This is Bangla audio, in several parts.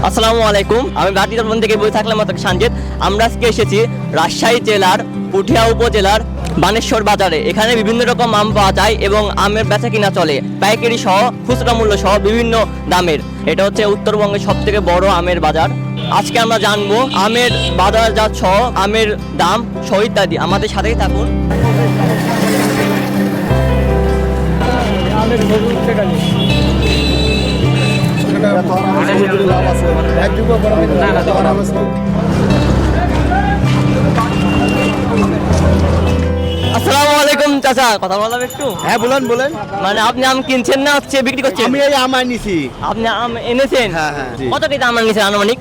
আসসালামু আলাইকুম, আমি বাটিজলবন থেকে বলে থাকলাম আপনাকে সানজিদ। আমরা আজকে এসেছি রাজশাহী জেলার পুঠিয়া উপজেলার বানেশ্বর বাজারে। এখানে বিভিন্ন রকম আম পাওয়া যায় এবং আমের বেচা কিনা চলে পাইকারি সহ খুচরা মূল্য সহ বিভিন্ন দামের। এটা হচ্ছে উত্তরবঙ্গের সব থেকে বড় আমের বাজার। আজকে আমরা জানবো আমের বাজারজাত সহ আমের দাম সহ ইত্যাদি। আমাদের সাথেই থাকুন। আসসালামু আলাইকুম চাচা, কথা বললাম একটু। হ্যাঁ বলেন বলেন। মানে আপনি আম কিনছেন না হচ্ছে বিক্রি করছেন? আমি এই আম আনিছি। আপনি আম এনেছেন? হ্যাঁ হ্যাঁ। কত কেজি আম এনেছেন আনুমানিক?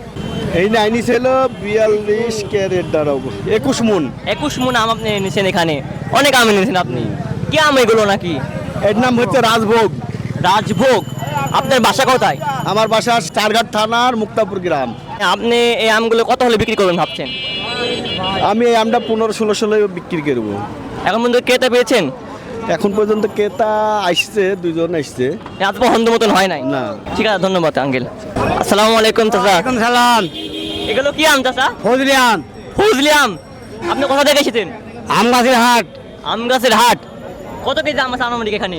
এই না আনিছি হলো 42 ক্যারেট দাঁড়াবো 21 মন। 21 মণ আম আপনি এনেছেন। এখানে অনেক আম এনেছেন আপনি। কি আম এগুলো নাকি? এর নাম হচ্ছে রাজভোগ। রাজভোগ। আপনার বাসা কোথায়? আমার বাসা চারঘাট থানার মুক্তাপুর গ্রাম। আপনি এই আমগুলো কত হলে বিক্রি করবেন ভাবছেন? আমি এই আমটা 15-16 বিক্রি করবো। এখন পর্যন্ত ক্রেতা পেয়েছেন? এখন পর্যন্ত ক্রেতা আসছে, দুজন আসছে। এত পছন্দ মতন হয় নাই? না। ঠিক আছে, ধন্যবাদ আঙ্কেল। আসসালামু আলাইকুম চাচা। সালাম। এগুলো কি আম চাচা? ফজলি আম। ফজলি আম। আপনি কোথা থেকে এসেছেন? আম গাছের হাট। আম গাছের হাট। কত কেজি আম আছে আনুমানিক এখানে?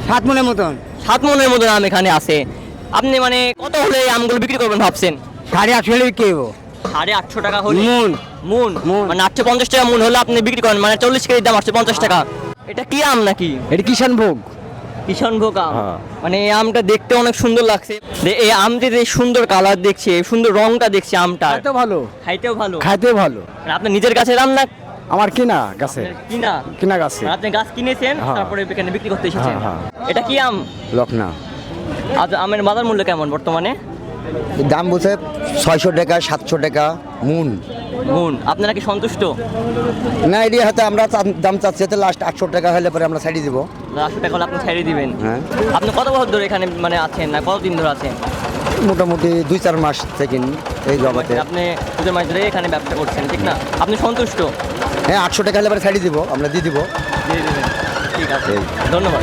7 মনের মতন। 7 মণের মতন আম এখানে আছে। আপনি মানে কত হলে এই আমগুলো বিক্রি করবেন ভাবছেন? 850 হলে বিক্রি করবো। 850 টাকা হলে? মন। মন মন। মানে 850 টাকা মন হলে আপনি বিক্রি করেন, মানে 40 কেজির দাম 850 টাকা। এটা কি আম নাকি? এটা কিষানভোগ। কিষানভোগ আম। হ্যাঁ। মানে এই আমটা দেখতে অনেক সুন্দর লাগছে। এই আমটি যে সুন্দর কালার দেখছে, সুন্দর রংটা দেখছে আমটা, খাইতে ভালো। খাইতেও ভালো। খাইতে ভালো। মানে আপনার নিজের গাছের আম না? আমার কিনা গাছে। কিনা? কিনা গাছে। মানে আপনি গাছ কিনেছেন হ্যাঁ। তারপরে এখানে বিক্রি করতে এসেছেন? হ্যাঁ, এটা কি আম? লখনা। আজ আমের বাজার মূল্য কেমন বর্তমানে? দাম বলছে 600 টাকা 700 টাকা মুন। মন। আপনারা কি সন্তুষ্ট? না এটি হয়তো আমরা দাম চাচ্ছি তো লাস্ট 800 টাকা হলে পরে আমরা ছাড়িয়ে দেবো। 800 টাকা হলে আপনি ছেড়ে দিবেন? হ্যাঁ। আপনি কত বছর ধরে এখানে মানে আছেন, না কতদিন ধরে আছেন? মোটামুটি 2-4 মাস থেকে এই জগতে। আপনি দুজন মাস ধরে এখানে ব্যবসা করছেন, ঠিক না? আপনি সন্তুষ্ট? হ্যাঁ 800 টাকা হলে পরে ছাড়িয়ে দিব, আমরা দিয়ে দিব। দিয়ে দেবেন। ঠিক আছে, এই। ধন্যবাদ।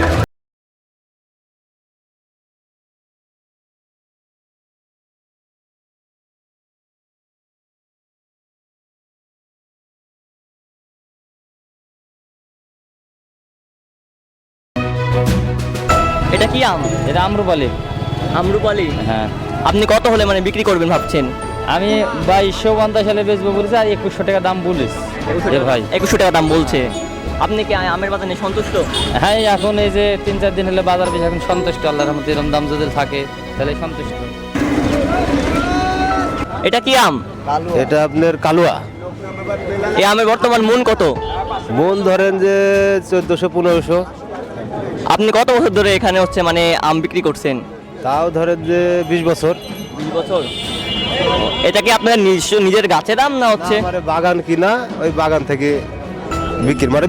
এটা কি আম? এটা আম্রপালি। আমরুপালি। হ্যাঁ, আপনি কত হলে মানে বিক্রি করবেন ভাবছেন? আমি 2250 সালে বেচবো বলেছি আর 2100 টাকা দাম বলিস ভাই। 2100 টাকা দাম বলছে। আপনি কি আমের বাজার নিয়ে সন্তুষ্ট? হ্যাঁ, এখন এই যে 3-4 দিন হলে বাজার বেশি, এখন সন্তুষ্ট। আল্লাহর রহমতে এরকম দাম যদি থাকে তাহলে সন্তুষ্ট। এটা কি আম? এটা আপনার কালুয়া। এই আমের বর্তমান মূল কত? মন ধরেন যে 1400-1500। আপনি কত বছর ধরে এখানে হচ্ছে মানে আম বিক্রি করছেন? তাও ধরেন যে 20 বছর। 20 বছর। এটা কি আপনার নিজের গাছের আম না হচ্ছে? আমার বাগান কিনা, ওই বাগান থেকে বিক্রি মানে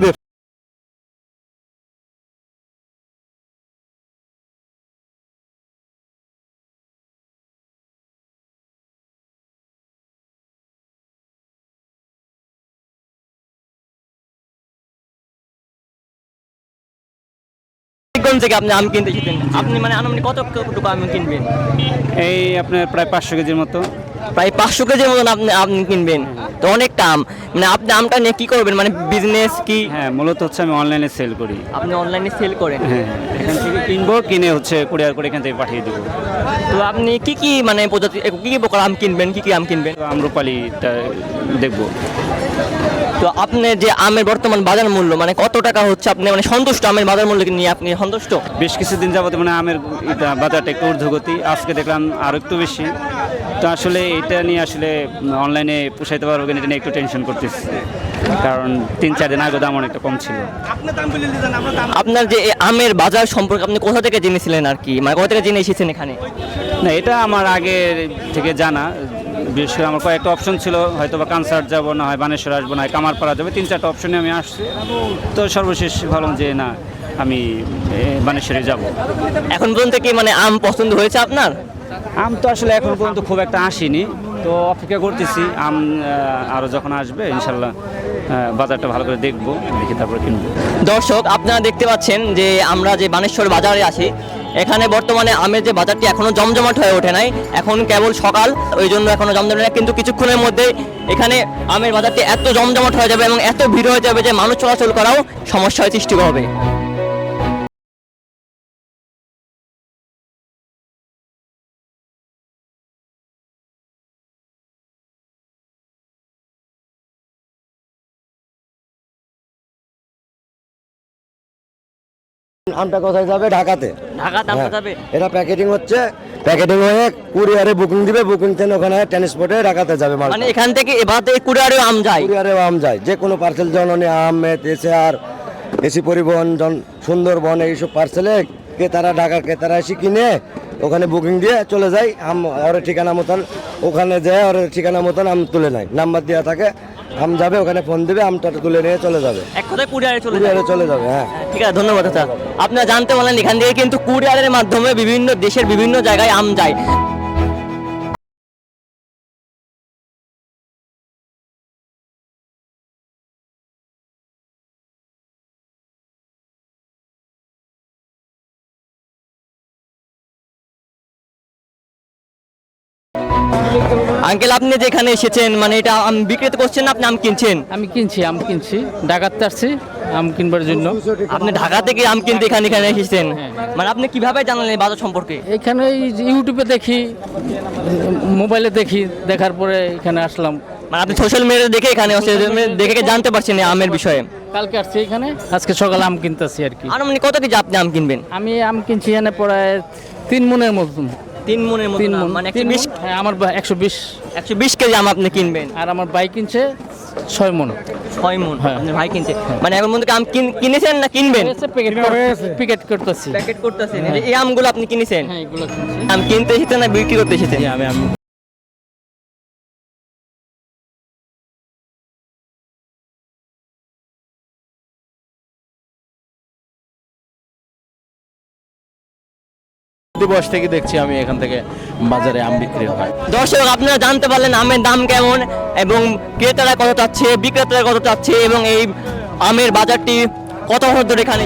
কোন থেকে আপনি আম কিনতে এসেছেন? আপনি মানে আনুমানিক কত টুকু আম কিনবেন? এই আপনার প্রায় 500 কেজির মতো। প্রায় 500 কেজির মতন আপনি কিনবেন, তো অনেকটা আম। মানে আপনি আমটা নিয়ে কি করবেন, মানে বিজনেস কি? হ্যাঁ, মূলত হচ্ছে আমি অনলাইনে সেল করি। আপনি অনলাইনে সেল করেন? হ্যাঁ, এখান থেকে কিনবো, কিনে হচ্ছে কুরিয়ার করে এখান থেকে পাঠিয়ে দেবো। তো আপনি কি কি মানে প্রজাতি কি কি প্রকার আম কিনবেন, কি কি আম কিনবেন? আম্রপালিটা দেখবো। তো আপনি যে আমের বর্তমান বাজার মূল্য মানে কত টাকা হচ্ছে, আপনি মানে সন্তুষ্ট আমের বাজার মূল্য নিয়ে আপনি সন্তুষ্ট? বেশ কিছুদিন যাবত মানে আমের বাজারটা একটু ঊর্ধ্বগতি, আজকে দেখলাম আরও একটু বেশি। তো আসলে এটা নিয়ে আসলে অনলাইনে পোষাইতে পারবো কিনা এটা নিয়ে একটু টেনশন করতেছি, কারণ 3-4 দিন আগে দাম অনেকটা কম ছিল। আপনার যে এই আমের বাজার সম্পর্কে আপনি কোথা থেকে জেনেছিলেন আর কি, মানে কোথা থেকে জেনে এসেছেন এখানে? না, এটা আমার আগে থেকে জানা। বিশেষ করে আমার কয়েকটা অপশন ছিল, হয়তো বা কানসার্ট যাবো, না হয় বানেশ্বর আসবো, না হয় কামারপাড়া যাবে। 3-4টা অপশনে আমি আসছি। তো সর্বশেষ ভাবলাম যে না, আমি বানেশ্বরে যাব। এখন পর্যন্ত কি মানে আম পছন্দ হয়েছে আপনার? আম তো আসলে এখন পর্যন্ত খুব একটা আসেনি, তো অপেক্ষা করতেছি আম আরও যখন আসবে ইনশাল্লাহ বাজারটা ভালো করে দেখবো, দেখে তারপরে কিনবো। দর্শক, আপনারা দেখতে পাচ্ছেন যে আমরা যে বানেশ্বর বাজারে আছি, এখানে বর্তমানে আমের যে বাজারটি এখনো জমজমাট হয়ে ওঠে নাই, এখন কেবল সকাল, ওই জন্য এখনো জমজমাট হয় না। কিন্তু কিছুক্ষণের মধ্যে এখানে আমের বাজারটি এত জমজমাট হয়ে যাবে এবং এত ভিড় হয়ে যাবে যে মানুষ চলাচল করাও সমস্যার সৃষ্টি হবে। আমটা কোথায় যাবে? ঢাকাতে। ঢাকাতে আম হ্যাঁ, যাবে। এটা প্যাকেটিং হচ্ছে, প্যাকেটিং হয়ে কুরিয়ারে বুকিং দিবে, বুকিং থেকে ওখানে ট্রান্সপোর্টে ঢাকাতে যাবে মাল। মানে এখান থেকে এবার কুরিয়ারেও আম যায়। কুরিয়ারে আম যায়, যে কোনো পার্সেল জননী আহমেদ এসআর এসি পরিবহন সুন্দরবন এইসব পার্সেলে ক্রেতারা, ঢাকার ক্রেতারা এসে কিনে ওখানে বুকিং দিয়ে চলে যায়। আম ওর ঠিকানা মতন ওখানে যায়, ওর ঠিকানা মতন আম তুলে নেয়, নাম্বার দেওয়া থাকে, আম যাবে ওখানে, ফোন দিবে, আমটা তুলে নিয়ে চলে যাবে, এক কথায় কুরিয়ারে চলে যায়। কুরিয়ারে চলে যাবে। হ্যাঁ, ঠিক আছে, ধন্যবাদ দাদা। আপনারা জানতে পারলেন এখান থেকে কিন্তু কুরিয়ারের মাধ্যমে বিভিন্ন দেশের বিভিন্ন জায়গায় আম যায়। আঙ্কেল, আপনি যেখানে এসেছেন মানে এটা আম বিক্রেতা করছেন না আপনি আম কিনছেন? আমি কিনছি, আম কিনছি, ঢাকাতে আসছি আম কিনবার জন্য। আপনি ঢাকা থেকে আম কিনতে এখানে এসেছেন, মানে আপনি কিভাবে জানলেন এই বাজার সম্পর্কে? এখানে এই যে ইউটিউবে দেখি, মোবাইলে দেখি, দেখার পরে এখানে আসলাম। মানে আপনি সোশ্যাল মিডিয়া দেখে এখানে দেখে জানতে পারছেন এই আমের বিষয়ে? কালকে আসছি এখানে, আজকে সকালে আম কিনতেছি আর কি। আর মানে কত কেজি আপনি আম কিনবেন? আমি আম কিনছি এখানে প্রায় 3 মনের মতন। 3 মনের মতো 3 আম, মন, মানে 3 120 মন। হ্যাঁ, আমার 120। 120 কেজি আম আপনি কিনবেন। আর আমার ভাই কিনছে 6 মন। 6 মন হ্যাঁ। আপনার ভাই কিনছে। মানে এখন মধ্যে আম কিনেছেন না কিনবেন? প্যাকেট করতেছি। প্যাকেট করতেছেন। এই আমগুলো আপনি কিনেছেন? হ্যাঁ, এগুলো কিনছি। আম কিনতে এসেছেন না বিক্রি করতে এসেছেন? আমি বয়স থেকে দেখছি আমি এখান থেকে বাজারে আম বিক্রি হয়। দর্শক, আপনারা জানতে পারলেন আমের দাম কেমন এবং ক্রেতারা কত চাচ্ছে, বিক্রেতারা কত চাচ্ছে এবং এই আমের বাজারটি কত ধরে এখানে